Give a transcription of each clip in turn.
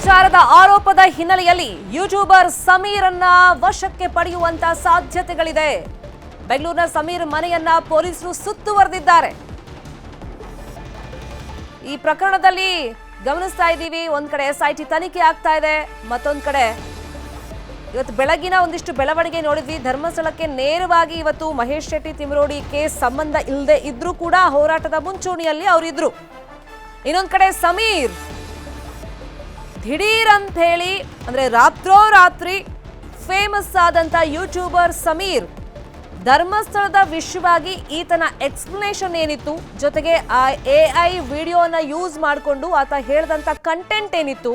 ಭ್ರಷ್ಟಾಚಾರದ ಆರೋಪದ ಹಿನ್ನೆಲೆಯಲ್ಲಿ ಯೂಟ್ಯೂಬರ್ ಸಮೀರನ್ನ ವಶಕ್ಕೆ ಪಡೆಯುವಂತ ಸಾಧ್ಯತೆಗಳಿದೆ. ಬೆಂಗಳೂರಿನ ಸಮೀರ್ ಮನೆಯನ್ನ ಪೊಲೀಸರು ಸುತ್ತುವರೆದಿದ್ದಾರೆ. ಈ ಪ್ರಕರಣದಲ್ಲಿ ಗಮನಿಸ್ತಾ ಇದ್ದೀವಿ, ಒಂದ್ ಕಡೆ SIT ತನಿಖೆ ಆಗ್ತಾ ಇದೆ, ಮತ್ತೊಂದ್ ಕಡೆ ಇವತ್ತು ಬೆಳಗಿನ ಒಂದಿಷ್ಟು ಬೆಳವಣಿಗೆ ನೋಡಿದ್ವಿ. ಧರ್ಮಸ್ಥಳಕ್ಕೆ ನೇರವಾಗಿ ಇವತ್ತು ಮಹೇಶ್ ಶೆಟ್ಟಿ ತಿಮರೋಡಿ ಕೇಸ್ ಸಂಬಂಧ ಇಲ್ಲದೆ ಇದ್ರೂ ಕೂಡ ಹೋರಾಟದ ಮುಂಚೂಣಿಯಲ್ಲಿ ಅವರಿದ್ರು. ಇನ್ನೊಂದ್ ಕಡೆ ಸಮೀರ್ ದಿಢೀರ್ ಅಂತ ಹೇಳಿ ಅಂದ್ರೆ ರಾತ್ರೋರಾತ್ರಿ ಫೇಮಸ್ ಆದಂತ ಯೂಟ್ಯೂಬರ್ ಸಮೀರ್ ಧರ್ಮಸ್ಥಳದ ವಿಷಯವಾಗಿ ಈತನ ಎಕ್ಸ್ಪ್ಲನೇಷನ್ ಏನಿತ್ತು, ಜೊತೆಗೆ ಆ AI ವಿಡಿಯೋನ ಯೂಸ್ ಮಾಡಿಕೊಂಡು ಆತ ಹೇಳಿದಂತ ಕಂಟೆಂಟ್ ಏನಿತ್ತು,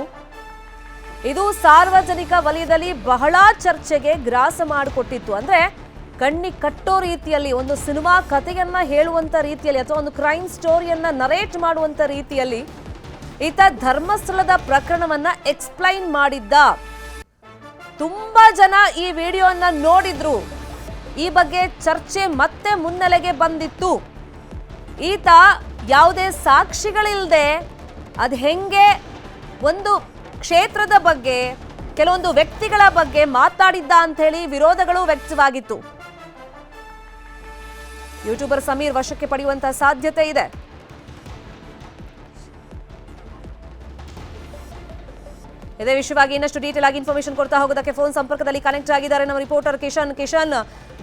ಇದು ಸಾರ್ವಜನಿಕ ವಲಯದಲ್ಲಿ ಬಹಳ ಚರ್ಚೆಗೆ ಗ್ರಾಸ ಮಾಡಿಕೊಟ್ಟಿತ್ತು. ಅಂದ್ರೆ ಕಣ್ಣಿಗೆ ಕಟ್ಟೋ ರೀತಿಯಲ್ಲಿ ಒಂದು ಸಿನಿಮಾ ಕಥೆಯನ್ನ ಹೇಳುವಂತ ರೀತಿಯಲ್ಲಿ ಅಥವಾ ಒಂದು ಕ್ರೈಮ್ ಸ್ಟೋರಿಯನ್ನ ನರೇಟ್ ಮಾಡುವಂತ ರೀತಿಯಲ್ಲಿ ಈತ ಧರ್ಮಸ್ಥಳದ ಪ್ರಕರಣವನ್ನ ಎಕ್ಸ್ಪ್ಲೈನ್ ಮಾಡಿದ್ದ. ತುಂಬಾ ಜನ ಈ ವಿಡಿಯೋನ ನೋಡಿದ್ರು. ಈ ಬಗ್ಗೆ ಚರ್ಚೆ ಮತ್ತೆ ಮುನ್ನೆಲೆಗೆ ಬಂದಿತ್ತು. ಈತ ಯಾವುದೇ ಸಾಕ್ಷಿಗಳಿಲ್ಲದೆ ಅದು ಹೆಂಗೆ ಒಂದು ಕ್ಷೇತ್ರದ ಬಗ್ಗೆ ಕೆಲವೊಂದು ವ್ಯಕ್ತಿಗಳ ಬಗ್ಗೆ ಮಾತಾಡಿದ್ದ ಅಂತ ಹೇಳಿ ವಿರೋಧಗಳು ವ್ಯಕ್ತವಾಗಿತ್ತು. ಯೂಟ್ಯೂಬರ್ ಸಮೀರ್ ವಶಕ್ಕೆ ಪಡೆಯುವಂತಹ ಸಾಧ್ಯತೆ ಇದೆ. ಇದೇ ವಿಷಯವಾಗಿ ಇನ್ನಷ್ಟು ಡೀಟೇಲ್ ಆಗಿ ಇನ್ಫಾರ್ಮೇಶನ್ ಕೊಡ್ತಾ ಹೋಗೋದಕ್ಕೆ ಫೋನ್ ಸಂಪರ್ಕದಲ್ಲಿ ಕನೆಕ್ಟ್ ಆಗಿದ್ದಾರೆ ನಮ್ಮ ರಿಪೋರ್ಟರ್ ಕಿಶನ್.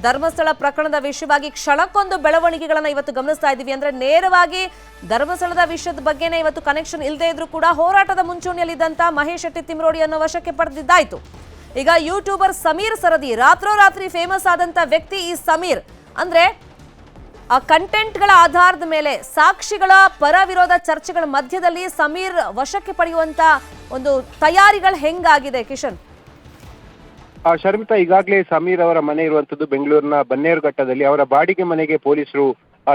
ಧರ್ಮಸ್ಥಳ ಪ್ರಕರಣದ ವಿಷಯವಾಗಿ ಕ್ಷಣಕ್ಕೊಂದು ಬೆಳವಣಿಗೆಗಳನ್ನ ಇವತ್ತು ಗಮನಿಸ್ತಾ ಇದ್ದೀವಿ. ಅಂದ್ರೆ ನೇರವಾಗಿ ಧರ್ಮಸ್ಥಳದ ವಿಷಯದ ಬಗ್ಗೆನೇ ಇವತ್ತು ಕನೆಕ್ಷನ್ ಇಲ್ಲದೆ ಇದ್ರೂ ಕೂಡ ಹೋರಾಟದ ಮುಂಚೂಣಿಯಲ್ಲಿದ್ದಂತ ಮಹೇಶ್ ಶೆಟ್ಟಿ ತಿಮರೋಡಿಯನ್ನು ವಶಕ್ಕೆ ಪಡೆದಿದ್ದಾಯ್ತು. ಈಗ ಯೂಟ್ಯೂಬರ್ ಸಮೀರ್ ಸರದಿ ರಾತ್ರೋರಾತ್ರಿ ಫೇಮಸ್ ಆದಂತ ವ್ಯಕ್ತಿ ಈ ಸಮೀರ್. ಅಂದ್ರೆ ಆ ಕಂಟೆಂಟ್ಗಳ ಆಧಾರದ ಮೇಲೆ ಸಾಕ್ಷಿಗಳ ಪರ ವಿರೋಧ ಚರ್ಚೆಗಳ ಮಧ್ಯದಲ್ಲಿ ಸಮೀರ್ ವಶಕ್ಕೆ ಪಡೆಯುವಂತ ಒಂದು ತಯಾರಿಗಳು ಹೆಂಗಾಗಿದೆ ಕಿಶನ್? ಶರ್ಮಿತಾ, ಈಗಾಗಲೇ ಸಮೀರ್ ಅವರ ಮನೆ ಇರುವಂತದ್ದು ಬೆಂಗಳೂರಿನ ಬನ್ನೇರುಘಟ್ಟದಲ್ಲಿ. ಅವರ ಬಾಡಿಗೆ ಮನೆಗೆ ಪೊಲೀಸರು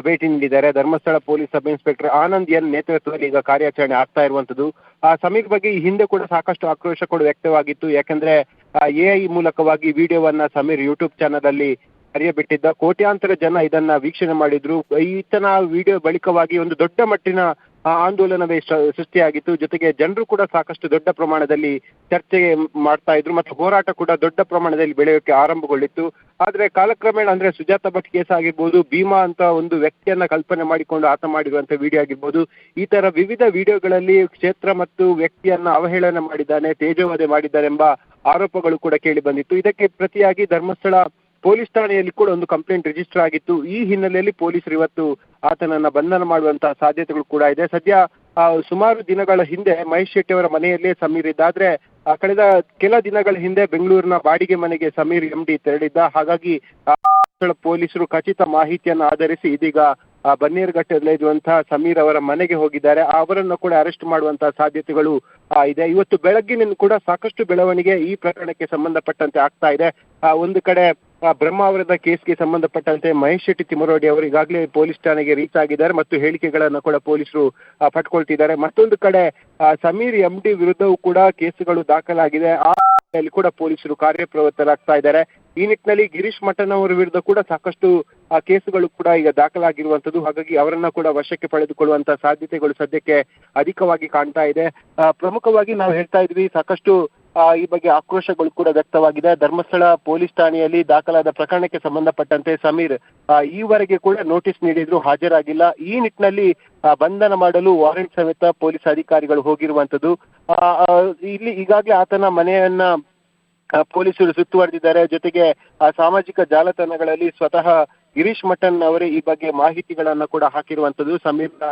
ಭೇಟಿ ನೀಡಿದ್ದಾರೆ. Dharmasthala police sub inspector Anand N ನೇತೃತ್ವದಲ್ಲಿ ಈಗ ಕಾರ್ಯಾಚರಣೆ ಆಗ್ತಾ ಇರುವಂತದ್ದು. ಸಮೀರ್ ಬಗ್ಗೆ ಈ ಹಿಂದೆ ಕೂಡ ಸಾಕಷ್ಟು ಆಕ್ರೋಶ ಕೂಡ ವ್ಯಕ್ತವಾಗಿತ್ತು. ಯಾಕಂದ್ರೆ AI ಮೂಲಕವಾಗಿ ವಿಡಿಯೋವನ್ನ ಸಮೀರ್ ಯೂಟ್ಯೂಬ್ ಚಾನಲ್ ಅಲ್ಲಿ ಹರಿಯಬಿಟ್ಟಿದ್ದ. ಕೋಟ್ಯಾಂತರ ಜನ ಇದನ್ನ ವೀಕ್ಷಣೆ ಮಾಡಿದ್ರು. ಈತನ ವಿಡಿಯೋ ಬಳಿಕವಾಗಿ ಒಂದು ದೊಡ್ಡ ಮಟ್ಟಿನ ಆಂದೋಲನವೇ ಸೃಷ್ಟಿಯಾಗಿತ್ತು. ಜೊತೆಗೆ ಜನರು ಕೂಡ ಸಾಕಷ್ಟು ದೊಡ್ಡ ಪ್ರಮಾಣದಲ್ಲಿ ಚರ್ಚೆ ಮಾಡ್ತಾ ಇದ್ರು ಮತ್ತು ಹೋರಾಟ ಕೂಡ ದೊಡ್ಡ ಪ್ರಮಾಣದಲ್ಲಿ ಬೆಳೆಯೋಕೆ ಆರಂಭಗೊಂಡಿತ್ತು. ಆದ್ರೆ ಕಾಲಕ್ರಮೇಣ ಅಂದ್ರೆ ಸುಜಾತ ಭಟ್ ಕೇಸ್ ಆಗಿರ್ಬೋದು, ಭೀಮಾ ಅಂತ ಒಂದು ವ್ಯಕ್ತಿಯನ್ನ ಕಲ್ಪನೆ ಮಾಡಿಕೊಂಡು ಆತ ಮಾಡಿರುವಂತ ವಿಡಿಯೋ ಆಗಿರ್ಬೋದು, ಈ ತರ ವಿವಿಧ ವಿಡಿಯೋಗಳಲ್ಲಿ ಕ್ಷೇತ್ರ ಮತ್ತು ವ್ಯಕ್ತಿಯನ್ನ ಅವಹೇಳನ ಮಾಡಿದ್ದಾನೆ, ತೇಜೋವಧೆ ಮಾಡಿದ್ದಾನೆ ಎಂಬ ಆರೋಪಗಳು ಕೂಡ ಕೇಳಿ ಬಂದಿತ್ತು. ಇದಕ್ಕೆ ಪ್ರತಿಯಾಗಿ ಧರ್ಮಸ್ಥಳ ಪೊಲೀಸ್ ಠಾಣೆಯಲ್ಲಿ ಕೂಡ ಒಂದು ಕಂಪ್ಲೇಂಟ್ ರಿಜಿಸ್ಟರ್ ಆಗಿತ್ತು. ಈ ಹಿನ್ನೆಲೆಯಲ್ಲಿ ಪೊಲೀಸರು ಇವತ್ತು ಆತನನ್ನ ಬಂಧನ ಮಾಡುವಂತಹ ಸಾಧ್ಯತೆಗಳು ಕೂಡ ಇದೆ. ಸದ್ಯ ಸುಮಾರು ದಿನಗಳ ಹಿಂದೆ ಮಹೇಶ್ ಶೆಟ್ಟಿ ಅವರ ಮನೆಯಲ್ಲೇ ಸಮೀರ್ ಇದ್ದ. ಆದ್ರೆ ಕಳೆದ ಕೆಲ ದಿನಗಳ ಹಿಂದೆ ಬೆಂಗಳೂರಿನ ಬಾಡಿಗೆ ಮನೆಗೆ ಸಮೀರ್ MD ತೆರಳಿದ್ದ. ಹಾಗಾಗಿ ಪೊಲೀಸರು ಖಚಿತ ಮಾಹಿತಿಯನ್ನು ಆಧರಿಸಿ ಇದೀಗ ಬನ್ನೇರುಘಟ್ಟದಲ್ಲಿರುವಂತಹ ಸಮೀರ್ ಅವರ ಮನೆಗೆ ಹೋಗಿದ್ದಾರೆ. ಅವರನ್ನು ಕೂಡ ಅರೆಸ್ಟ್ ಮಾಡುವಂತಹ ಸಾಧ್ಯತೆಗಳು ಇದೆ. ಇವತ್ತು ಬೆಳಗ್ಗಿನ ಕೂಡ ಸಾಕಷ್ಟು ಬೆಳವಣಿಗೆ ಈ ಪ್ರಕರಣಕ್ಕೆ ಸಂಬಂಧಪಟ್ಟಂತೆ ಆಗ್ತಾ ಇದೆ. ಒಂದು ಕಡೆ ಬ್ರಹ್ಮಾವರದ ಕೇಸ್ಗೆ ಸಂಬಂಧಪಟ್ಟಂತೆ ಮಹೇಶ್ ಶೆಟ್ಟಿ ತಿಮರೋಡಿ ಅವರು ಈಗಾಗಲೇ ಪೊಲೀಸ್ ಠಾಣೆಗೆ ರೀಚ್ ಆಗಿದ್ದಾರೆ ಮತ್ತು ಹೇಳಿಕೆಗಳನ್ನು ಕೂಡ ಪೊಲೀಸರು ಪಡ್ಕೊಳ್ತಿದ್ದಾರೆ. ಮತ್ತೊಂದು ಕಡೆ ಸಮೀರ್ MD ವಿರುದ್ಧವೂ ಕೂಡ ಕೇಸುಗಳು ದಾಖಲಾಗಿದೆ. ಅಲ್ಲಿ ಕೂಡ ಪೊಲೀಸರು ಕಾರ್ಯಪ್ರವೃತ್ತರಾಗ್ತಾ ಇದ್ದಾರೆ. ಈ ನಿಟ್ಟಿನಲ್ಲಿ ಗಿರೀಶ್ ಮಠನ್ ಅವರ ವಿರುದ್ಧ ಕೂಡ ಸಾಕಷ್ಟು ಕೇಸುಗಳು ಕೂಡ ಈಗ ದಾಖಲಾಗಿರುವಂತದ್ದು. ಹಾಗಾಗಿ ಅವರನ್ನ ಕೂಡ ವಶಕ್ಕೆ ಪಡೆದುಕೊಳ್ಳುವಂತಹ ಸಾಧ್ಯತೆಗಳು ಸದ್ಯಕ್ಕೆ ಅಧಿಕವಾಗಿ ಕಾಣ್ತಾ ಇದೆ. ಪ್ರಮುಖವಾಗಿ ನಾವು ಹೇಳ್ತಾ ಇದ್ವಿ, ಸಾಕಷ್ಟು ಈ ಬಗ್ಗೆ ಆಕ್ರೋಶಗಳು ಕೂಡ ವ್ಯಕ್ತವಾಗಿದೆ. ಧರ್ಮಸ್ಥಳ ಪೊಲೀಸ್ ಠಾಣೆಯಲ್ಲಿ ದಾಖಲಾದ ಪ್ರಕರಣಕ್ಕೆ ಸಂಬಂಧಪಟ್ಟಂತೆ ಸಮೀರ್ ಈವರೆಗೆ ಕೂಡ ನೋಟಿಸ್ ನೀಡಿದ್ರು, ಹಾಜರಾಗಿಲ್ಲ. ಈ ನಿಟ್ಟಿನಲ್ಲಿ ಬಂಧನ ಮಾಡಲು ವಾರೆಂಟ್ ಸಮೇತ ಪೊಲೀಸ್ ಅಧಿಕಾರಿಗಳು ಹೋಗಿರುವಂತದ್ದು. ಇಲ್ಲಿ ಈಗಾಗಲೇ ಆತನ ಮನೆಯನ್ನ ಪೊಲೀಸರು ಸುತ್ತುವರೆದಿದ್ದಾರೆ. ಜೊತೆಗೆ ಸಾಮಾಜಿಕ ಜಾಲತಾಣಗಳಲ್ಲಿ ಸ್ವತಃ ಗಿರೀಶ್ ಮಠನ್ ಅವರೇ ಈ ಬಗ್ಗೆ ಮಾಹಿತಿಗಳನ್ನ ಕೂಡ ಹಾಕಿರುವಂತದ್ದು. ಸಮೀರ್ನ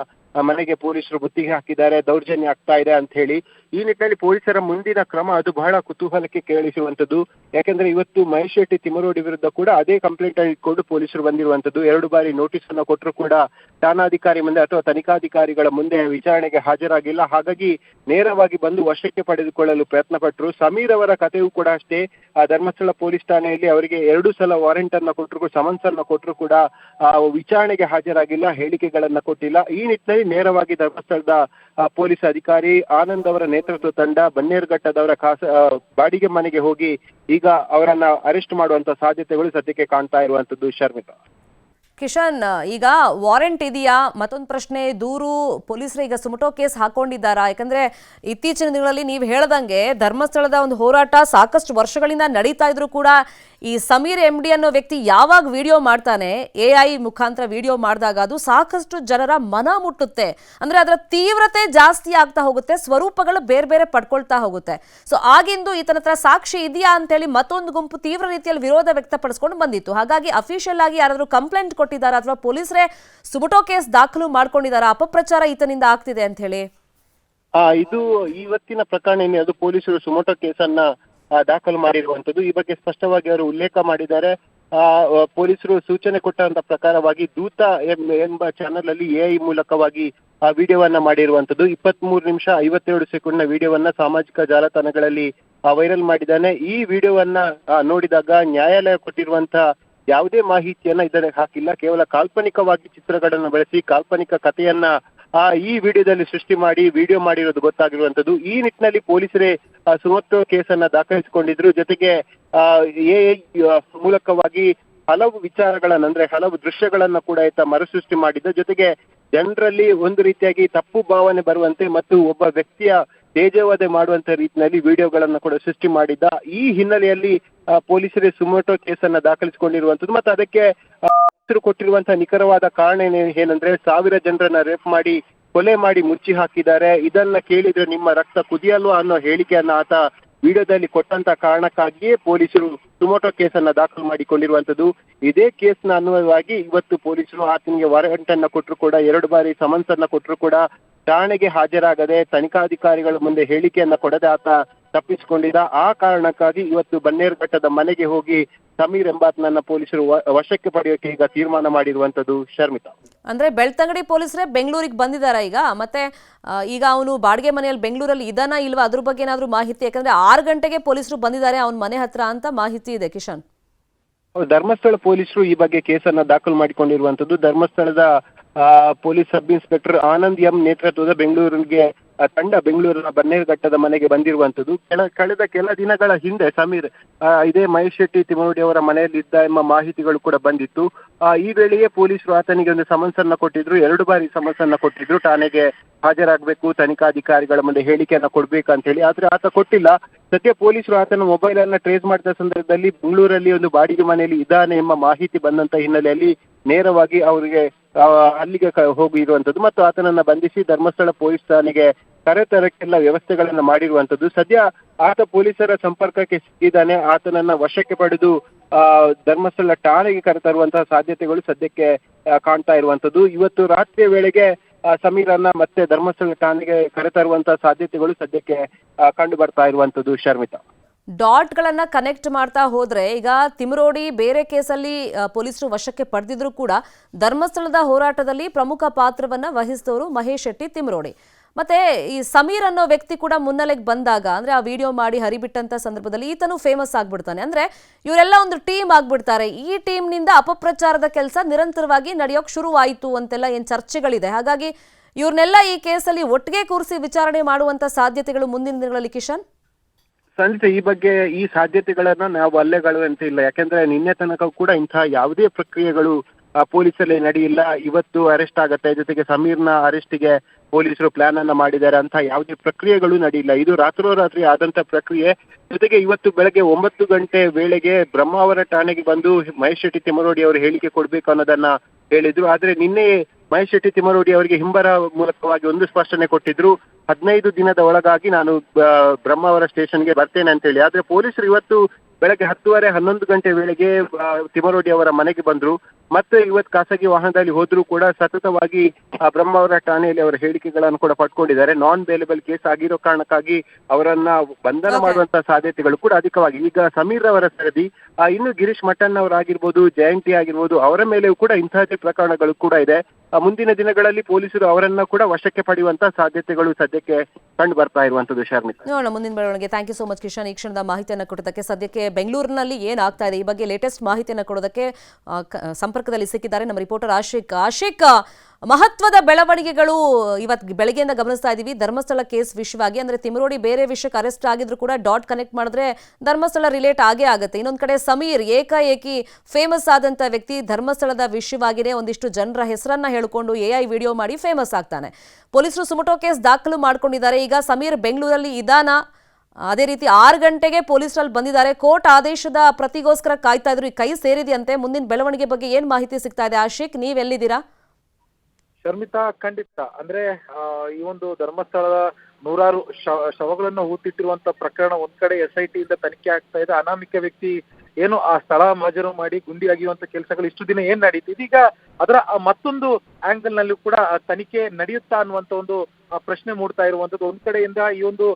ಮನೆಗೆ ಪೊಲೀಸರು ಮುತ್ತಿಗೆ ಹಾಕಿದ್ದಾರೆ, ದೌರ್ಜನ್ಯ ಆಗ್ತಾ ಇದೆ ಅಂತ ಹೇಳಿ. ಈ ನಿಟ್ಟಿನಲ್ಲಿ ಪೊಲೀಸರ ಮುಂದಿನ ಕ್ರಮ ಅದು ಬಹಳ ಕುತೂಹಲಕ್ಕೆ ಕೇಳಿಸುವಂತದ್ದು. ಯಾಕಂದ್ರೆ ಇವತ್ತು ಮಹೇಶ್ ಶೆಟ್ಟಿ ತಿಮರೋಡಿ ವಿರುದ್ಧ ಕೂಡ ಅದೇ ಕಂಪ್ಲೇಂಟ್ ಇಟ್ಕೊಂಡು ಪೊಲೀಸರು ಬಂದಿರುವಂತದ್ದು. 2 ಬಾರಿ ನೋಟಿಸ್ ಅನ್ನು ಕೊಟ್ಟರು ಕೂಡ ಠಾಣಾಧಿಕಾರಿ ಮುಂದೆ ಅಥವಾ ತನಿಖಾಧಿಕಾರಿಗಳ ಮುಂದೆ ವಿಚಾರಣೆಗೆ ಹಾಜರಾಗಿಲ್ಲ. ಹಾಗಾಗಿ ನೇರವಾಗಿ ಬಂದು ವಶಕ್ಕೆ ಪಡೆದುಕೊಳ್ಳಲು ಪ್ರಯತ್ನ ಪಟ್ಟರು. ಸಮೀರ್ ಅವರ ಕಥೆಯೂ ಕೂಡ ಅಷ್ಟೇ. ಧರ್ಮಸ್ಥಳ ಪೊಲೀಸ್ ಠಾಣೆಯಲ್ಲಿ ಅವರಿಗೆ 2 ಸಲ ವಾರೆಂಟ್ ಅನ್ನ ಕೊಟ್ಟರು, ಸಮನ್ಸ್ ಅನ್ನ ಕೊಟ್ಟರು ಕೂಡ ವಿಚಾರಣೆಗೆ ಹಾಜರಾಗಿಲ್ಲ, ಹೇಳಿಕೆಗಳನ್ನ ಕೊಟ್ಟಿಲ್ಲ. ಈ ನಿಟ್ಟಿನಲ್ಲಿ ನೇರವಾಗಿ ಧರ್ಮಸ್ಥಳದ ಪೊಲೀಸ್ ಅಧಿಕಾರಿ ಆನಂದ್ ಅವರ ನೇತೃತ್ವ ತಂಡ ಬನ್ನೇರುಘಟ್ಟದವರ ಬಾಡಿಗೆ ಮನೆಗೆ ಹೋಗಿ ಈಗ ಅವರನ್ನ ಅರೆಸ್ಟ್ ಮಾಡುವಂತ ಸಾಧ್ಯತೆಗಳು ಸದ್ಯಕ್ಕೆ ಕಾಣ್ತಾ ಇರುವಂತದ್ದು. ಶರ್ಮಿತಾ. ಕಿಶನ್, ಈಗ ವಾರೆಂಟ್ ಇದೆಯಾ? ಮತ್ತೊಂದು ಪ್ರಶ್ನೆ, ದೂರು ಪೊಲೀಸರು ಈಗ ಸುಮಟೋ ಕೇಸ್ ಹಾಕೊಂಡಿದ್ದಾರಾ? ಯಾಕಂದ್ರೆ ಇತ್ತೀಚಿನ ದಿನಗಳಲ್ಲಿ ನೀವು ಹೇಳ್ದಂಗೆ ಧರ್ಮಸ್ಥಳದ ಒಂದು ಹೋರಾಟ ಸಾಕಷ್ಟು ವರ್ಷಗಳಿಂದ ನಡೀತಾ ಇದ್ರು ಕೂಡ ಈ ಸಮೀರ್ MD ಅನ್ನೋ ವ್ಯಕ್ತಿ ಯಾವಾಗ ವಿಡಿಯೋ ಮಾಡ್ತಾನೆ, AI ಮುಖಾಂತರ ವಿಡಿಯೋ ಮಾಡಿದಾಗ ಅದು ಸಾಕಷ್ಟು ಜನರ ಮನ ಮುಟ್ಟುತ್ತೆ. ಅಂದ್ರೆ ಅದರ ತೀವ್ರತೆ ಜಾಸ್ತಿ ಆಗ್ತಾ ಹೋಗುತ್ತೆ, ಸ್ವರೂಪಗಳು ಬೇರೆ ಬೇರೆ ಪಡ್ಕೊಳ್ತಾ ಹೋಗುತ್ತೆ. ಸೊ ಆಗಿಂದು ಈತನ ಹತ್ರ ಸಾಕ್ಷಿ ಇದೆಯಾ ಅಂತೇಳಿ ಮತ್ತೊಂದು ಗುಂಪು ತೀವ್ರ ರೀತಿಯಲ್ಲಿ ವಿರೋಧ ವ್ಯಕ್ತಪಡಿಸ್ಕೊಂಡು ಬಂದಿತ್ತು. ಹಾಗಾಗಿ ಅಫಿಷಿಯಲ್ ಆಗಿ ಯಾರಾದರೂ ಕಂಪ್ಲೇಂಟ್ ಕೊಟ್ಟಿದ್ದಾರಾ ಅಥವಾ ಪೊಲೀಸರೇ ಸುಮಟೋ ಕೇಸ್ ದಾಖಲು ಮಾಡ್ಕೊಂಡಿದ್ದಾರಾ? ಅಪಪ್ರಚಾರ ಈತನಿಂದ ಆಗ್ತಿದೆ ಅಂತ ಹೇಳಿ. ಇದು ಇವತ್ತಿನ ಪ್ರಕರಣ ಅದು ಪೊಲೀಸರು ಸುಮೋಟೋ ಕೇಸನ್ನ ದಾಖಲು ಮಾಡಿರುವಂತದ್ದು. ಈ ಬಗ್ಗೆ ಸ್ಪಷ್ಟವಾಗಿ ಅವರು ಉಲ್ಲೇಖ ಮಾಡಿದ್ದಾರೆ. ಪೊಲೀಸರು ಸೂಚನೆ ಕೊಟ್ಟಂತ ಪ್ರಕಾರವಾಗಿ ದೂತ ಎಂಬ ಚಾನೆಲ್ ಅಲ್ಲಿ AI ಮೂಲಕವಾಗಿ ಆ ವಿಡಿಯೋವನ್ನ ಮಾಡಿರುವಂತದ್ದು. 23 ನಿಮಿಷ 52 ಸೆಕೆಂಡ್ನ ವಿಡಿಯೋವನ್ನ ಸಾಮಾಜಿಕ ಜಾಲತಾಣಗಳಲ್ಲಿ ವೈರಲ್ ಮಾಡಿದ್ದಾನೆ. ಈ ವಿಡಿಯೋವನ್ನ ನೋಡಿದಾಗ ನ್ಯಾಯಾಲಯ ಕೊಟ್ಟಿರುವಂತ ಯಾವುದೇ ಮಾಹಿತಿಯನ್ನ ಇದಕ್ಕೆ ಹಾಕಿಲ್ಲ. ಕೇವಲ ಕಾಲ್ಪನಿಕವಾಗಿ ಚಿತ್ರಗಳನ್ನು ಬಳಸಿ ಕಾಲ್ಪನಿಕ ಕಥೆಯನ್ನ ಈ ವಿಡಿಯೋದಲ್ಲಿ ಸೃಷ್ಟಿ ಮಾಡಿ ವಿಡಿಯೋ ಮಾಡಿರೋದು ಗೊತ್ತಾಗಿರುವಂತದ್ದು. ಈ ನಿಟ್ಟಿನಲ್ಲಿ ಪೊಲೀಸರೇ ಸುಮೋಟೋ ಕೇಸನ್ನ ದಾಖಲಿಸಿಕೊಂಡಿದ್ರು. ಜೊತೆಗೆ AI ಮೂಲಕವಾಗಿ ಹಲವು ವಿಚಾರಗಳನ್ನ ಅಂದ್ರೆ ಹಲವು ದೃಶ್ಯಗಳನ್ನ ಕೂಡ ಮರುಸೃಷ್ಟಿ ಮಾಡಿದ್ದ. ಜೊತೆಗೆ ಜನರಲ್ಲಿ ಒಂದು ರೀತಿಯಾಗಿ ತಪ್ಪು ಭಾವನೆ ಬರುವಂತೆ ಮತ್ತು ಒಬ್ಬ ವ್ಯಕ್ತಿಯ ತೇಜೋವಧೆ ಮಾಡುವಂತ ರೀತಿಯಲ್ಲಿ ವಿಡಿಯೋಗಳನ್ನ ಕೂಡ ಸೃಷ್ಟಿ ಮಾಡಿದ್ದ. ಈ ಹಿನ್ನೆಲೆಯಲ್ಲಿ ಪೊಲೀಸರೇ ಸುಮೋಟೋ ಕೇಸನ್ನ ದಾಖಲಿಸಿಕೊಂಡಿರುವಂತದ್ದು. ಮತ್ತು ಅದಕ್ಕೆ ಕೊಟ್ಟಿರುವಂತಹ ನಿಖರವಾದ ಕಾರಣ ಏನಂದ್ರೆ 1000 ಜನರನ್ನ ರೇಪ್ ಮಾಡಿ ಕೊಲೆ ಮಾಡಿ ಮುಚ್ಚಿ ಹಾಕಿದ್ದಾರೆ. ಇದನ್ನ ಕೇಳಿದ್ರೆ ನಿಮ್ಮ ರಕ್ತ ಕುದಿಯಲ್ವಾ ಅನ್ನೋ ಹೇಳಿಕೆಯನ್ನ ಆತ ವಿಡಿಯೋದಲ್ಲಿ ಕೊಟ್ಟಂತ ಕಾರಣಕ್ಕಾಗಿಯೇ ಪೊಲೀಸರು ಸುಮೋಟೋ ಕೇಸನ್ನ ದಾಖಲು ಮಾಡಿಕೊಂಡಿರುವಂತದ್ದು. ಇದೇ ಕೇಸ್ನ ಅನ್ವಯವಾಗಿ ಇವತ್ತು ಪೊಲೀಸರು ಆತನಿಗೆ ವಾರೆಂಟ್ ಅನ್ನ ಕೊಟ್ಟರು ಕೂಡ 2 ಬಾರಿ ಸಮನ್ಸ್ ಅನ್ನ ಕೊಟ್ಟರು ಕೂಡ ಠಾಣೆಗೆ ಹಾಜರಾಗದೆ ತನಿಖಾಧಿಕಾರಿಗಳ ಮುಂದೆ ಹೇಳಿಕೆಯನ್ನ ಕೊಡದೆ ಆತ ತಪ್ಪಿಸಿಕೊಂಡಿದ್ದ. ಆ ಕಾರಣಕ್ಕಾಗಿ ಇವತ್ತು ಬನ್ನೇರುಘಟ್ಟದ ಮನೆಗೆ ಹೋಗಿ ಸಮೀರ್ ಎಂಬಾತನನ್ನ ಪೊಲೀಸರು ವಶಕ್ಕೆ ಪಡೆಯೋಕೆ ಈಗ ತೀರ್ಮಾನ ಮಾಡಿರುವಂತದ್ದು. ಶರ್ಮಿತಾ, ಅಂದ್ರೆ ಬೆಳ್ತಂಗಡಿ ಪೊಲೀಸರೇ ಬೆಂಗಳೂರಿಗೆ ಬಂದಿದ್ದಾರಾ ಈಗ? ಮತ್ತೆ ಈಗ ಅವನು ಬಾಡಿಗೆ ಮನೆಯಲ್ಲಿ ಬೆಂಗಳೂರಲ್ಲಿ ಇದಾನ ಇಲ್ವಾ ಅದ್ರ ಬಗ್ಗೆ ಏನಾದ್ರು ಮಾಹಿತಿ? ಯಾಕಂದ್ರೆ 6 ಗಂಟೆಗೆ ಪೊಲೀಸರು ಬಂದಿದ್ದಾರೆ ಅವನ ಮನೆ ಹತ್ರ ಅಂತ ಮಾಹಿತಿ ಇದೆ. ಕಿಶನ್, ಧರ್ಮಸ್ಥಳ ಪೊಲೀಸರು ಈ ಬಗ್ಗೆ ಕೇಸನ್ನ ದಾಖಲು ಮಾಡಿಕೊಂಡಿರುವಂತದ್ದು. ಧರ್ಮಸ್ಥಳದ police sub inspector Anand M ನೇತೃತ್ವದ ಬೆಂಗಳೂರಿಗೆ ತಂಡ ಬೆಂಗಳೂರಿನ ಬನ್ನೇರುಘಟ್ಟದ ಮನೆಗೆ ಬಂದಿರುವಂತದ್ದು. ಕಳೆದ ಕೆಲ ದಿನಗಳ ಹಿಂದೆ ಸಮೀರ್ ಇದೇ ಮಹೇಶ್ ಶೆಟ್ಟಿ ತಿಮರೋಡಿ ಅವರ ಮನೆಯಲ್ಲಿ ಇದ್ದ ಎಂಬ ಮಾಹಿತಿಗಳು ಕೂಡ ಬಂದಿತ್ತು. ಈ ವೇಳೆಯೇ ಪೊಲೀಸರು ಆತನಿಗೆ ಒಂದು ಸಮನ್ಸ್ ಅನ್ನ ಕೊಟ್ಟಿದ್ರು. 2 ಬಾರಿ ಸಮನ್ಸ್ ಅನ್ನ ಕೊಟ್ಟಿದ್ರು. ಠಾಣೆಗೆ ಹಾಜರಾಗಬೇಕು, ತನಿಖಾಧಿಕಾರಿಗಳ ಮುಂದೆ ಹೇಳಿಕೆಯನ್ನ ಕೊಡ್ಬೇಕಂತ ಹೇಳಿ. ಆದ್ರೆ ಆತ ಕೊಟ್ಟಿಲ್ಲ. ಸದ್ಯ ಪೊಲೀಸರು ಆತನ ಮೊಬೈಲ್ ಅನ್ನ ಟ್ರೇಸ್ ಮಾಡಿದ ಸಂದರ್ಭದಲ್ಲಿ ಬೆಂಗಳೂರಲ್ಲಿ ಒಂದು ಬಾಡಿಗೆ ಮನೆಯಲ್ಲಿ ಇದ್ದಾನೆ ಎಂಬ ಮಾಹಿತಿ ಬಂದಂತ ಹಿನ್ನೆಲೆಯಲ್ಲಿ ನೇರವಾಗಿ ಅವರಿಗೆ ಅಲ್ಲಿಗೆ ಹೋಗಿರುವಂತದ್ದು ಮತ್ತು ಆತನನ್ನ ಬಂಧಿಸಿ ಧರ್ಮಸ್ಥಳ ಪೊಲೀಸ್ ಠಾಣೆಗೆ ಕರೆತರಕ್ಕೆಲ್ಲ ವ್ಯವಸ್ಥೆಗಳನ್ನ ಮಾಡಿರುವಂತದ್ದು. ಸದ್ಯ ಆತ ಪೊಲೀಸರ ಸಂಪರ್ಕಕ್ಕೆ ಸಿಕ್ಕಿದ್ದಾನೆ. ಆತನನ್ನ ವಶಕ್ಕೆ ಪಡೆದು ಧರ್ಮಸ್ಥಳ ಠಾಣೆಗೆ ಕರೆತರುವಂತಹ ಸಾಧ್ಯತೆಗಳು ಸದ್ಯಕ್ಕೆ ಕಾಣ್ತಾ ಇರುವಂತದ್ದು. ಇವತ್ತು ರಾತ್ರಿಯ ವೇಳೆಗೆ ಸಮೀರನ್ನ ಮತ್ತೆ ಧರ್ಮಸ್ಥಳ ಠಾಣೆಗೆ ಕರೆತರುವಂತಹ ಸಾಧ್ಯತೆಗಳು ಸದ್ಯಕ್ಕೆ ಕಂಡು ಬರ್ತಾ ಇರುವಂತದ್ದು. ಶರ್ಮಿತಾ, ಡಾಟ್ಗಳನ್ನ ಕನೆಕ್ಟ್ ಮಾಡ್ತಾ ಹೋದ್ರೆ ಈಗ ತಿಮರೋಡಿ ಬೇರೆ ಕೇಸಲ್ಲಿ ಪೊಲೀಸರು ವಶಕ್ಕೆ ಪಡೆದಿದ್ರು ಕೂಡ ಧರ್ಮಸ್ಥಳದ ಹೋರಾಟದಲ್ಲಿ ಪ್ರಮುಖ ಪಾತ್ರವನ್ನ ವಹಿಸಿದವರು ಮಹೇಶ್ ಶೆಟ್ಟಿ ತಿಮರೋಡಿ. ಮತ್ತೆ ಈ ಸಮೀರ್ ಅನ್ನೋ ವ್ಯಕ್ತಿ ಕೂಡ ಮುನ್ನೆಲೆಗೆ ಬಂದಾಗ ಅಂದ್ರೆ ಆ ವಿಡಿಯೋ ಮಾಡಿ ಹರಿಬಿಟ್ಟಂತ ಸಂದರ್ಭದಲ್ಲಿ ಈತನು ಫೇಮಸ್ ಆಗ್ಬಿಡ್ತಾನೆ. ಅಂದ್ರೆ ಇವರೆಲ್ಲ ಒಂದು ಟೀಮ್ ಆಗ್ಬಿಡ್ತಾರೆ. ಈ ಟೀಮ್ನಿಂದ ಅಪಪ್ರಚಾರದ ಕೆಲಸ ನಿರಂತರವಾಗಿ ನಡೆಯೋಕ್ ಶುರುವಾಯಿತು ಅಂತೆಲ್ಲ ಏನ್ ಚರ್ಚೆಗಳಿದೆ. ಹಾಗಾಗಿ ಇವ್ರನ್ನೆಲ್ಲ ಈ ಕೇಸಲ್ಲಿ ಒಟ್ಟಿಗೆ ಕೂರಿಸಿ ವಿಚಾರಣೆ ಮಾಡುವಂತ ಸಾಧ್ಯತೆಗಳು ಮುಂದಿನ ದಿನಗಳಲ್ಲಿ. ಕಿಶನ್, ಸಂಜೆ ಈ ಬಗ್ಗೆ ಈ ಸಾಧ್ಯತೆಗಳನ್ನ ನಾವು ಅಲ್ಲೆಗಳು ಅಂತ ಇಲ್ಲ. ಯಾಕೆಂದ್ರೆ ನಿನ್ನೆ ತನಕ ಕೂಡ ಇಂತಹ ಯಾವುದೇ ಪ್ರಕ್ರಿಯೆಗಳು ಪೊಲೀಸಲ್ಲಿ ನಡೆಯಿಲ್ಲ. ಇವತ್ತು ಅರೆಸ್ಟ್ ಆಗತ್ತೆ, ಜೊತೆಗೆ ಸಮೀರ್ನ ಅರೆಸ್ಟಿಗೆ ಪೊಲೀಸರು ಪ್ಲಾನ್ ಅನ್ನ ಮಾಡಿದ್ದಾರೆ ಅಂತ ಯಾವುದೇ ಪ್ರಕ್ರಿಯೆಗಳು ನಡೆಯಿಲ್ಲ. ಇದು ರಾತ್ರೋರಾತ್ರಿ ಆದಂತ ಪ್ರಕ್ರಿಯೆ. ಜೊತೆಗೆ ಇವತ್ತು ಬೆಳಗ್ಗೆ 9 ಗಂಟೆ ವೇಳೆಗೆ ಬ್ರಹ್ಮಾವರ ಠಾಣೆಗೆ ಬಂದು ಮಹೇಶ್ ಶೆಟ್ಟಿ ತಿಮರೋಡಿ ಅವರು ಹೇಳಿಕೆ ಕೊಡ್ಬೇಕು ಅನ್ನೋದನ್ನ ಹೇಳಿದ್ರು. ಆದ್ರೆ ನಿನ್ನೆ ಮಹೇಶ್ ಶೆಟ್ಟಿ ತಿಮರೋಡಿ ಅವರಿಗೆ ಹಿಂಬರ ಮೂಲಕವಾಗಿ ಒಂದು ಸ್ಪಷ್ಟನೆ ಕೊಟ್ಟಿದ್ರು. 15 ದಿನದ ಒಳಗಾಗಿ ನಾನು ಬ್ರಹ್ಮಾವರ ಸ್ಟೇಷನ್ಗೆ ಬರ್ತೇನೆ ಅಂತ ಹೇಳಿ. ಆದ್ರೆ ಪೊಲೀಸರು ಇವತ್ತು ಬೆಳಗ್ಗೆ 10:30 11 ಗಂಟೆ ವೇಳೆಗೆ ತಿಮರೋಡಿ ಅವರ ಮನೆಗೆ ಬಂದ್ರು. ಮತ್ತೆ ಇವತ್ತು ಖಾಸಗಿ ವಾಹನದಲ್ಲಿ ಹೋದ್ರೂ ಕೂಡ ಸತತವಾಗಿ ಬ್ರಹ್ಮಾವರ ಠಾಣೆಯಲ್ಲಿ ಅವರ ಹೇಳಿಕೆಗಳನ್ನು ಕೂಡ ಪಡ್ಕೊಂಡಿದ್ದಾರೆ. ನಾನ್ ಬೇಲೆಬಲ್ ಕೇಸ್ ಆಗಿರೋ ಕಾರಣಕ್ಕಾಗಿ ಅವರನ್ನ ಬಂಧನ ಮಾಡುವಂತಹ ಸಾಧ್ಯತೆಗಳು ಕೂಡ ಅಧಿಕವಾಗಿ. ಈಗ ಸಮೀರ್ ಅವರ ಸರದಿ ಇನ್ನು ಗಿರೀಶ್ ಮಠನ್ ಅವರಾಗಿರ್ಬೋದು, ಜಯಂತಿ ಆಗಿರ್ಬೋದು, ಅವರ ಮೇಲೆಯೂ ಕೂಡ ಇಂತಹದೇ ಪ್ರಕರಣಗಳು ಕೂಡ ಇದೆ. ಮುಂದಿನ ದಿನಗಳಲ್ಲಿ ಪೊಲೀಸರು ಅವರನ್ನ ಕೂಡ ವಶಕ್ಕೆ ಪಡೆಯುವಂತಹ ಸಾಧ್ಯತೆಗಳು ಸದ್ಯಕ್ಕೆ ಕಂಡು ಬರ್ತಾ ಇರುವಂತದ್ದು. ಶರ್ಮಿತಾ, ನೋಡೋಣ ಮುಂದಿನ ಬೆಳವಣಿಗೆ. Thank you so much Kishan, ಈ ಕ್ಷಣದ ಮಾಹಿತಿಯನ್ನು ಕೊಡೋದಕ್ಕೆ. ಸದ್ಯಕ್ಕೆ ಬೆಂಗಳೂರಿನಲ್ಲಿ ಏನಾಗ್ತಾ ಇದೆ ಈ ಬಗ್ಗೆ ಲೇಟೆಸ್ಟ್ ಮಾಹಿತಿಯನ್ನು ಕೊಡೋದಕ್ಕೆ ಸಂಪರ್ಕ ಸಂಪರ್ಕದಲ್ಲಿ ಸಿಕ್ಕಿದ್ದಾರೆ ನಮ್ಮ ರಿಪೋರ್ಟರ್ ಆಶಿಕ್. ಮಹತ್ವದ ಬೆಳವಣಿಗೆಗಳು ಇವತ್ತು ಬೆಳಗ್ಗೆಯಿಂದ ಗಮನಿಸ್ತಾ ಇದ್ದೀವಿ. ಧರ್ಮಸ್ಥಳ ಕೇಸ್ ವಿಷಯವಾಗಿ ಅಂದ್ರೆ ತಿಮರೋಡಿ ಬೇರೆ ವಿಷಯಕ್ಕೆ ಅರೆಸ್ಟ್ ಆಗಿದ್ರು ಕೂಡ ಡಾಟ್ ಕನೆಕ್ಟ್ ಮಾಡಿದ್ರೆ ಧರ್ಮಸ್ಥಳ ರಿಲೇಟ್ ಆಗೇ ಆಗುತ್ತೆ. ಇನ್ನೊಂದ್ ಕಡೆ ಸಮೀರ್ ಏಕಾಏಕಿ ಫೇಮಸ್ ಆದಂತ ವ್ಯಕ್ತಿ ಧರ್ಮಸ್ಥಳದ ವಿಷಯವಾಗಿನೇ ಒಂದಿಷ್ಟು ಜನರ ಹೆಸರನ್ನ ಹೇಳ್ಕೊಂಡು AI ವಿಡಿಯೋ ಮಾಡಿ ಫೇಮಸ್ ಆಗ್ತಾನೆ. ಪೊಲೀಸರು ಸುಮಟೋ ಕೇಸ್ ದಾಖಲು ಮಾಡ್ಕೊಂಡಿದ್ದಾರೆ. ಈಗ ಸಮೀರ್ ಬೆಂಗಳೂರಲ್ಲಿ ಇದಾನ. ಅದೇ ರೀತಿ 6 ಗಂಟೆಗೆ ಪೊಲೀಸರಲ್ಲಿ ಬಂದಿದ್ದಾರೆ. ಕೋರ್ಟ್ ಆದೇಶದ ಪ್ರತಿಗೋಸ್ಕರ ಕಾಯ್ತಾ ಇದ್ರು. ಈ ಕೈ ಸೇರಿದೆಯಂತೆ. ಮುಂದಿನ ಬೆಳವಣಿಗೆ ಬಗ್ಗೆ ಏನ್ ಮಾಹಿತಿ ಸಿಗ್ತಾ ಇದೆ ಆಶಿಕ್? ನೀವೆಲ್ಲಿದ್ದೀರಾ? ಶರ್ಮಿತಾ, ಖಂಡಿತ ಅಂದ್ರೆ ಈ ಒಂದು ಧರ್ಮಸ್ಥಳದ ನೂರಾರು ಶವಗಳನ್ನು ಹೂತಿಟ್ಟಿರುವಂತ ಪ್ರಕರಣ ಒಂದ್ ಕಡೆ SIT ಇಂದ ತನಿಖೆ ಆಗ್ತಾ ಇದೆ. ಅನಾಮಿಕ ವ್ಯಕ್ತಿ ಏನು ಆ ಸ್ಥಳ ಮಾಜರು ಮಾಡಿ ಗುಂಡಿ ಅಗಿಯುವಂತ ಕೆಲಸಗಳು ಇಷ್ಟು ದಿನ ಏನ್ ನಡೀತು, ಇದೀಗ ಅದರ ಮತ್ತೊಂದು ಆಂಗಲ್ ನಲ್ಲಿ ಕೂಡ ತನಿಖೆ ನಡೆಯುತ್ತಾ ಅನ್ನುವಂತ ಒಂದು ಪ್ರಶ್ನೆ ಮೂಡ್ತಾ ಇರುವಂತದ್ದು. ಒಂದ್ ಕಡೆಯಿಂದ ಈ ಒಂದು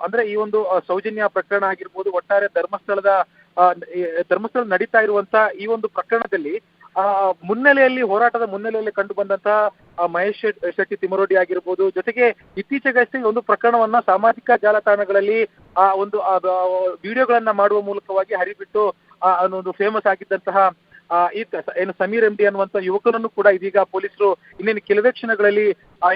ಅಂದ್ರೆ ಈ ಒಂದು ಸೌಜನ್ಯ ಪ್ರಕರಣ ಆಗಿರ್ಬೋದು, ಒಟ್ಟಾರೆ ಧರ್ಮಸ್ಥಳ ನಡೀತಾ ಇರುವಂತ ಈ ಒಂದು ಪ್ರಕರಣದಲ್ಲಿ ಹೋರಾಟದ ಮುನ್ನೆಲೆಯಲ್ಲಿ ಕಂಡು ಬಂದಂತಹ ಮಹೇಶ್ ಶೆಟ್ಟಿ ತಿಮರೋಡಿ ಆಗಿರ್ಬೋದು, ಜೊತೆಗೆ ಇತ್ತೀಚೆಗಷ್ಟೇ ಒಂದು ಪ್ರಕರಣವನ್ನ ಸಾಮಾಜಿಕ ಜಾಲತಾಣಗಳಲ್ಲಿ ಒಂದು ವಿಡಿಯೋಗಳನ್ನ ಮಾಡುವ ಮೂಲಕವಾಗಿ ಹರಿಬಿಟ್ಟು ಒಂದು ಫೇಮಸ್ ಆಗಿದ್ದಂತಹ ಏನು ಸಮೀರ್ MD ಅನ್ನುವಂತ ಯುವಕನನ್ನು ಕೂಡ ಇದೀಗ ಪೊಲೀಸರು ಇನ್ನೇನು ಕೆಲವೇ ಕ್ಷಣಗಳಲ್ಲಿ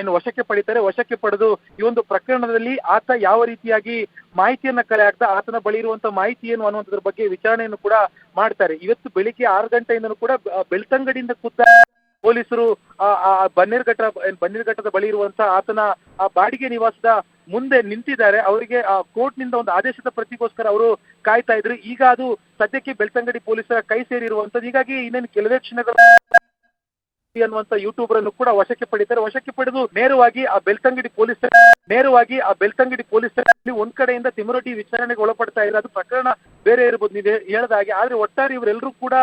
ಏನು ವಶಕ್ಕೆ ಪಡಿತಾರೆ. ವಶಕ್ಕೆ ಪಡೆದು ಈ ಒಂದು ಪ್ರಕರಣದಲ್ಲಿ ಆತ ಯಾವ ರೀತಿಯಾಗಿ ಮಾಹಿತಿಯನ್ನ ಕಲೆ ಹಾಕ್ತಾ, ಆತನ ಬಳಿ ಇರುವಂತ ಮಾಹಿತಿ ಏನು ಅನ್ನುವಂಥದ್ರ ಬಗ್ಗೆ ವಿಚಾರಣೆಯನ್ನು ಕೂಡ ಮಾಡ್ತಾರೆ. ಇವತ್ತು ಬೆಳಿಗ್ಗೆ 6 ಗಂಟೆಯಿಂದನೂ ಕೂಡ ಬೆಳ್ತಂಗಡಿಯಿಂದ ಪೊಲೀಸರು ಬನ್ನೇರುಘಟ್ಟದ ಬಳಿ ಇರುವಂತ ಆತನ ಬಾಡಿಗೆ ನಿವಾಸದ ಮುಂದೆ ನಿಂತಿದ್ದಾರೆ. ಅವರಿಗೆ ಕೋರ್ಟ್ ನಿಂದ ಒಂದು ಆದೇಶದ ಪ್ರತಿಗೋಸ್ಕರ ಅವರು ಕಾಯ್ತಾ ಇದ್ರು. ಈಗ ಅದು ಸದ್ಯಕ್ಕೆ ಬೆಳ್ತಂಗಡಿ ಪೊಲೀಸರ ಕೈ ಸೇರಿರುವಂತದ್ದು. ಹೀಗಾಗಿ ಇನ್ನೇನು ಕೆಲವೇ ಕ್ಷಣಗಳ ಅನ್ನುವಂತ ಯೂಟ್ಯೂಬರ್ ಅನ್ನು ಕೂಡ ವಶಕ್ಕೆ ಪಡಿತಾರೆ. ವಶಕ್ಕೆ ಪಡೆದು ನೇರವಾಗಿ ಆ ಬೆಳ್ತಂಗಡಿ ಪೊಲೀಸ್ ಒಂದ್ ಕಡೆಯಿಂದ ತಿಮರೋಡಿ ವಿಚಾರಣೆಗೆ ಒಳಪಡ್ತಾ ಇದ್ದಾರೆ. ಅದು ಪ್ರಕರಣ ಬೇರೆ ಇರ್ಬೋದು, ನೀವು ಹೇಳ್ದ ಹಾಗೆ. ಆದ್ರೆ ಒಟ್ಟಾರೆ ಇವರೆಲ್ಲರೂ ಕೂಡ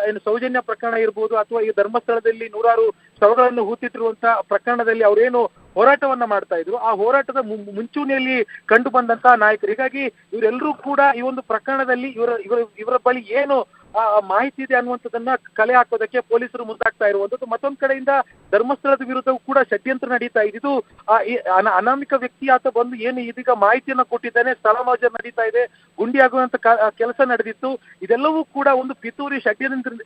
ಏನು ಸೌಜನ್ಯ ಪ್ರಕರಣ ಇರ್ಬೋದು ಅಥವಾ ಈ ಧರ್ಮಸ್ಥಳದಲ್ಲಿ ನೂರಾರು ಶವಗಳನ್ನು ಹೂತಿಟ್ಟಿರುವಂತ ಪ್ರಕರಣದಲ್ಲಿ ಅವರೇನು ಹೋರಾಟವನ್ನ ಮಾಡ್ತಾ ಇದ್ರು, ಆ ಹೋರಾಟದ ಮುಂಚೂಣಿಯಲ್ಲಿ ಕಂಡು ಬಂದಂತಹ ನಾಯಕರು. ಹೀಗಾಗಿ ಇವರೆಲ್ಲರೂ ಕೂಡ ಈ ಒಂದು ಪ್ರಕರಣದಲ್ಲಿ ಇವರ ಬಳಿ ಏನು ಮಾಹಿತಿ ಇದೆ ಅನ್ನುವಂಥದ್ದನ್ನ ಕಲೆ ಹಾಕೋದಕ್ಕೆ ಪೊಲೀಸರು ಮುಂದಾಗ್ತಾ ಇರುವಂತದ್ದು. ಮತ್ತೊಂದ್ ಕಡೆಯಿಂದ ಧರ್ಮಸ್ಥಳದ ವಿರುದ್ಧವೂ ಕೂಡ ಷಡ್ಯಂತ್ರ ನಡೀತಾ ಇದೆ. ಇದು ಅನಾಮಿಕ ವ್ಯಕ್ತಿ ಆತ ಬಂದು ಏನು ಇದೀಗ ಮಾಹಿತಿಯನ್ನ ಕೊಟ್ಟಿದ್ದಾನೆ, ಸ್ಥಳ ಮಾಜರ್ ನಡೀತಾ ಇದೆ, ಗುಂಡಿ ಆಗುವಂತ ಕೆಲಸ ನಡೆದಿತ್ತು. ಇದೆಲ್ಲವೂ ಕೂಡ ಒಂದು ಪಿತೂರಿ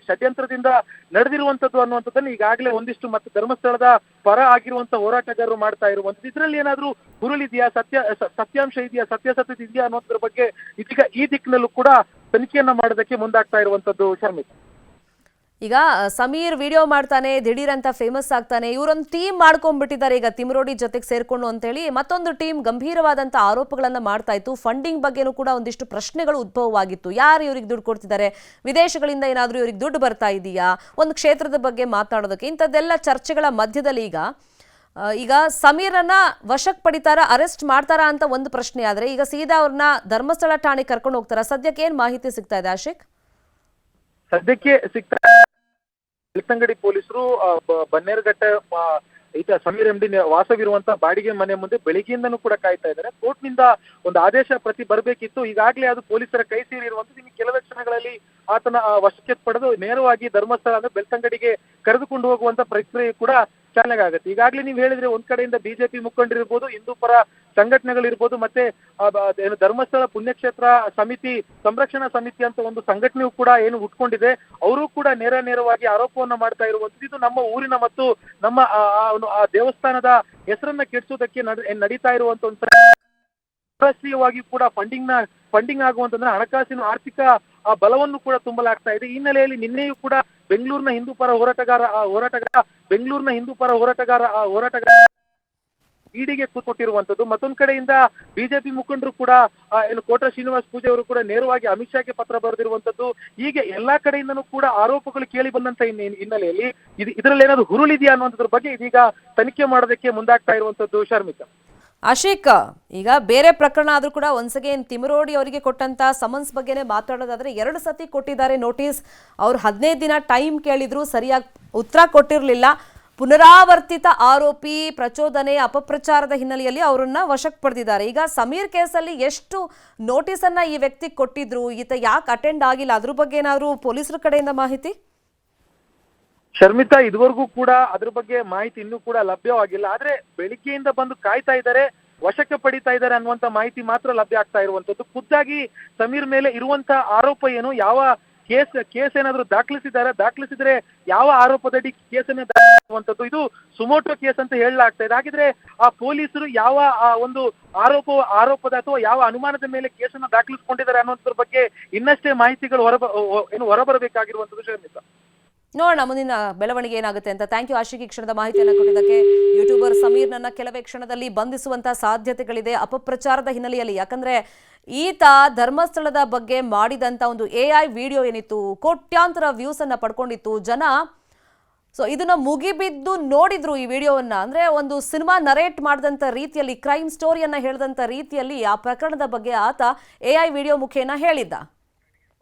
ಷಡ್ಯಂತ್ರದಿಂದ ನಡೆದಿರುವಂತದ್ದು ಅನ್ನುವಂಥದ್ದನ್ನು ಈಗಾಗಲೇ ಒಂದಿಷ್ಟು ಮತ್ತೆ ಧರ್ಮಸ್ಥಳದ ಪರ ಆಗಿರುವಂತ ಹೋರಾಟಗಾರರು ಮಾಡ್ತಾ ಇರುವಂತದ್ದು. ಇದರಲ್ಲಿ ಏನಾದ್ರೂ ಹುರುಳಿದೆಯಾ, ಸತ್ಯಾಂಶ ಇದೆಯಾ, ಸತ್ಯಾಸತ್ಯತೆ ಇದೆಯಾ ಅನ್ನೋದ್ರ ಬಗ್ಗೆ ಇದೀಗ ಈ ದಿಕ್ಕಿನಲ್ಲೂ ಕೂಡ ತನಿಖೆಯನ್ನ ಮಾಡೋದಕ್ಕೆ ಮುಂದಾಗ್ತಾ ಇರುವಂತದ್ದು. ಶರ್ಮಿತ್, ಈಗ ಸಮೀರ್ ವಿಡಿಯೋ ಮಾಡ್ತಾನೆ, ದಿಢೀರ್ ಅಂತ ಫೇಮಸ್ ಆಗ್ತಾನೆ. ಇವರೊಂದು ಟೀಮ್ ಮಾಡ್ಕೊಂಡ್ಬಿಟ್ಟಿದ್ದಾರೆ ಈಗ ತಿಮರೋಡಿ ಜೊತೆಗೆ ಸೇರ್ಕೊಂಡು ಅಂತೇಳಿ. ಮತ್ತೊಂದು ಟೀಮ್ ಗಂಭೀರವಾದಂತ ಆರೋಪಗಳನ್ನ ಮಾಡ್ತಾ ಇತ್ತು. ಫಂಡಿಂಗ್ ಬಗ್ಗೆನೂ ಕೂಡ ಒಂದಿಷ್ಟು ಪ್ರಶ್ನೆಗಳು ಉದ್ಭವವಾಗಿತ್ತು. ಯಾರು ಇವ್ರಿಗೆ ದುಡ್ಡು ಕೊಡ್ತಿದ್ದಾರೆ, ವಿದೇಶಗಳಿಂದ ಏನಾದ್ರೂ ಇವ್ರಿಗೆ ದುಡ್ಡು ಬರ್ತಾ ಇದೆಯಾ, ಒಂದು ಕ್ಷೇತ್ರದ ಬಗ್ಗೆ ಮಾತನಾಡೋದಕ್ಕೆ, ಇಂಥದ್ದೆಲ್ಲ ಚರ್ಚೆಗಳ ಮಧ್ಯದಲ್ಲಿ ಈಗ ಸಮೀರನ್ನ ವಶಕ್ಕೆ ಪಡಿತಾರ, ಅರೆಸ್ಟ್ ಮಾಡ್ತಾರಾ ಅಂತ ಒಂದು ಪ್ರಶ್ನೆ ಆದ್ರೆ, ಈಗ ಸೀದಾ ಅವ್ರನ್ನ ಧರ್ಮಸ್ಥಳ ಠಾಣೆಗೆ ಕರ್ಕೊಂಡು ಹೋಗ್ತಾರ. ಸದ್ಯಕ್ಕೆ ಏನ್ ಮಾಹಿತಿ ಸಿಗ್ತಾ ಇದೆ ಆಶಿಕ್? ಸದ್ಯಕ್ಕೆ ಬೆಳ್ತಂಗಡಿ ಪೊಲೀಸರು ಬನ್ನೇರುಘಟ್ಟ ಸಮೀರ್ MD ವಾಸವಿರುವಂತ ಬಾಡಿಗೆ ಮನೆ ಮುಂದೆ ಬೆಳಿಗ್ಗೆಯಿಂದನೂ ಕೂಡ ಕಾಯ್ತಾ ಇದ್ದಾರೆ. ಕೋರ್ಟ್ ನಿಂದ ಒಂದು ಆದೇಶ ಪ್ರತಿ ಬರಬೇಕಿತ್ತು. ಈಗಾಗಲೇ ಅದು ಪೊಲೀಸರ ಕೈ ಸೇರಿರುವಂತದ್ದು. ಇನ್ನು ಕೆಲವೇ ಕ್ಷಣಗಳಲ್ಲಿ ಆತನ ವಶಕ್ಕೆ ಪಡೆದು ನೇರವಾಗಿ ಧರ್ಮಸ್ಥಳ ಅಂದ್ರೆ ಬೆಳ್ತಂಗಡಿಗೆ ಕರೆದುಕೊಂಡು ಹೋಗುವಂತ ಪ್ರಕ್ರಿಯೆ ಕೂಡ ಚಾಲನೆಗಾಗುತ್ತೆ. ಈಗಾಗಲೇ ನೀವು ಹೇಳಿದ್ರೆ ಒಂದ್ ಕಡೆಯಿಂದ ಬಿಜೆಪಿ ಮುಖಂಡರಿರ್ಬೋದು, ಹಿಂದೂ ಪರ ಸಂಘಟನೆಗಳಿರ್ಬೋದು, ಮತ್ತೆ ಏನು ಧರ್ಮಸ್ಥಳ ಪುಣ್ಯಕ್ಷೇತ್ರ ಸಮಿತಿ ಸಂರಕ್ಷಣಾ ಸಮಿತಿ ಅಂತ ಒಂದು ಸಂಘಟನೆಯೂ ಕೂಡ ಏನು ಹುಟ್ಕೊಂಡಿದೆ, ಅವರು ಕೂಡ ನೇರವಾಗಿ ಆರೋಪವನ್ನ ಮಾಡ್ತಾ ಇರುವಂತದ್ದು. ಇದು ನಮ್ಮ ಊರಿನ ಮತ್ತು ನಮ್ಮ ಆ ದೇವಸ್ಥಾನದ ಹೆಸರನ್ನ ಕೆಡಿಸೋದಕ್ಕೆ ನಡೀತಾ ಇರುವಂತ ಒಂದು ರಾಷ್ಟ್ರೀಯವಾಗಿ ಕೂಡ ಫಂಡಿಂಗ್ ಆಗುವಂತಂದ್ರೆ ಹಣಕಾಸಿನ ಆರ್ಥಿಕ ಬಲವನ್ನು ಕೂಡ ತುಂಬಲಾಗ್ತಾ ಇದೆ. ಈ ಹಿನ್ನೆಲೆಯಲ್ಲಿ ನಿನ್ನೆಯೂ ಕೂಡ ಬೆಂಗಳೂರಿನ ಹಿಂದೂ ಪರ ಹೋರಾಟಗಾರ ಇಡಿಗೆ ಕೊಟ್ಟಿರುವಂತದ್ದು. ಮತ್ತೊಂದ್ ಕಡೆಯಿಂದ ಬಿಜೆಪಿ ಮುಖಂಡರು ಕೂಡ ಏನು ಕೋಟ ಶ್ರೀನಿವಾಸ್ ಪೂಜೆ ಅವರು ಕೂಡ ನೇರವಾಗಿ ಅಮಿತ್ ಶಾಗೆ ಪತ್ರ ಬರೆದಿರುವಂತದ್ದು. ಹೀಗೆ ಎಲ್ಲಾ ಕಡೆಯಿಂದನೂ ಕೂಡ ಆರೋಪಗಳು ಕೇಳಿ ಬಂದಂತ ಹಿನ್ನೆಲೆಯಲ್ಲಿ ಇದರಲ್ಲಿ ಏನಾದ್ರು ಹುರುಳಿದೆಯಾ ಅನ್ನುವಂಥದ್ರ ಬಗ್ಗೆ ಇದೀಗ ತನಿಖೆ ಮಾಡೋದಕ್ಕೆ ಮುಂದಾಗ್ತಾ ಇರುವಂತದ್ದು. ಶರ್ಮಿತಾ, ಆಶಿಕ್, ಈಗ ಬೇರೆ ಪ್ರಕರಣ ಆದ್ರೂ ಕೂಡ ಒನ್ಸ್ ಅಗೇನ್ ತಿಮರೋಡಿ ಅವರಿಗೆ ಕೊಟ್ಟಂತ ಸಮನ್ಸ್ ಬಗ್ಗೆನೇ ಮಾತಾಡೋದಾದ್ರೆ 2 ಸತಿ ಕೊಟ್ಟಿದ್ದಾರೆ ನೋಟಿಸ್. ಅವ್ರು 15 ದಿನ ಟೈಮ್ ಕೇಳಿದ್ರು, ಸರಿಯಾಗಿ ಉತ್ತರ ಕೊಟ್ಟಿರಲಿಲ್ಲ. ಪುನರಾವರ್ತಿತ ಆರೋಪಿ, ಪ್ರಚೋದನೆ, ಅಪಪ್ರಚಾರದ ಹಿನ್ನೆಲೆಯಲ್ಲಿ ಅವರನ್ನ ವಶಕ್ಕೆ ಪಡೆದಿದ್ದಾರೆ. ಈಗ ಸಮೀರ್ ಕೇಸಲ್ಲಿ ಎಷ್ಟು ನೋಟಿಸ್ ಅನ್ನ ಈ ವ್ಯಕ್ತಿ ಕೊಟ್ಟಿದ್ರು, ಈತ ಯಾಕೆ ಅಟೆಂಡ್ ಆಗಿಲ್ಲ, ಅದ್ರ ಬಗ್ಗೆ ಏನಾದ್ರು ಪೊಲೀಸರ ಕಡೆಯಿಂದ ಮಾಹಿತಿ? ಶರ್ಮಿತಾ, ಇದುವರೆಗೂ ಕೂಡ ಅದ್ರ ಬಗ್ಗೆ ಮಾಹಿತಿ ಇನ್ನೂ ಕೂಡ ಲಭ್ಯವಾಗಿಲ್ಲ. ಆದ್ರೆ ಬೆಳಿಗ್ಗೆಯಿಂದ ಬಂದು ಕಾಯ್ತಾ ಇದ್ದಾರೆ, ವಶಕ್ಕೆ ಪಡಿತಾ ಇದ್ದಾರೆ ಅನ್ನುವಂತ ಮಾಹಿತಿ ಮಾತ್ರ ಲಭ್ಯ ಆಗ್ತಾ ಇರುವಂತದ್ದು. ಖುದ್ದಾಗಿ ಸಮೀರ್ ಮೇಲೆ ಇರುವಂತ ಆರೋಪ ಏನು, ಯಾವ ಕೇಸ್ ಏನಾದ್ರು ದಾಖಲಿಸಿದ್ರೆ ಯಾವ ಆರೋಪದಡಿ ಕೇಸನ್ನ ದಾಖಲಿಸುವಂತದ್ದು? ಇದು ಸುಮೋಟೋ ಕೇಸ್ ಅಂತ ಹೇಳಲಾಗ್ತಾ ಇದೆ. ಹಾಗಿದ್ರೆ ಆ ಪೊಲೀಸರು ಯಾವ ಒಂದು ಆರೋಪದ ಅಥವಾ ಯಾವ ಅನುಮಾನದ ಮೇಲೆ ಕೇಸನ್ನ ದಾಖಲಿಸಿಕೊಂಡಿದ್ದಾರೆ ಅನ್ನೋದ್ರ ಬಗ್ಗೆ ಇನ್ನಷ್ಟೇ ಮಾಹಿತಿಗಳು ಹೊರಬರಬೇಕಾಗಿರುವಂತದ್ದು ಶರ್ಮಿತಾ. ನೋಡೋಣ ಮುಂದಿನ ಬೆಳವಣಿಗೆ ಏನಾಗುತ್ತೆ ಅಂತ. ಥ್ಯಾಂಕ್ ಯು ಆಶಿಕ್, ಈ ಕ್ಷಣದ ಮಾಹಿತಿಯನ್ನು ಕೊಟ್ಟಿದ್ದಕ್ಕೆ. ಯೂಟ್ಯೂಬರ್ ಸಮೀರ್ನನ್ನ ಕೆಲವೇ ಕ್ಷಣದಲ್ಲಿ ಬಂಧಿಸುವಂತಹ ಸಾಧ್ಯತೆಗಳಿದೆ ಅಪಪ್ರಚಾರದ ಹಿನ್ನೆಲೆಯಲ್ಲಿ. ಯಾಕಂದ್ರೆ ಈತ ಧರ್ಮಸ್ಥಳದ ಬಗ್ಗೆ ಮಾಡಿದಂತ ಒಂದು AI ವಿಡಿಯೋ ಏನಿತ್ತು, ಕೋಟ್ಯಾಂತರ ವ್ಯೂಸ್ ಅನ್ನ ಪಡ್ಕೊಂಡಿತ್ತು ಜನ. ಸೊ ಇದನ್ನ ಮುಗಿಬಿದ್ದು ನೋಡಿದ್ರು ಈ ವಿಡಿಯೋವನ್ನ. ಅಂದ್ರೆ ಒಂದು ಸಿನಿಮಾ ನರೇಟ್ ಮಾಡಿದಂತ ರೀತಿಯಲ್ಲಿ, ಕ್ರೈಮ್ ಸ್ಟೋರಿಯನ್ನ ಹೇಳಿದಂತ ರೀತಿಯಲ್ಲಿ ಆ ಪ್ರಕರಣದ ಬಗ್ಗೆ ಆತ AI ವಿಡಿಯೋ ಮುಖೇನ ಹೇಳಿದ್ದ.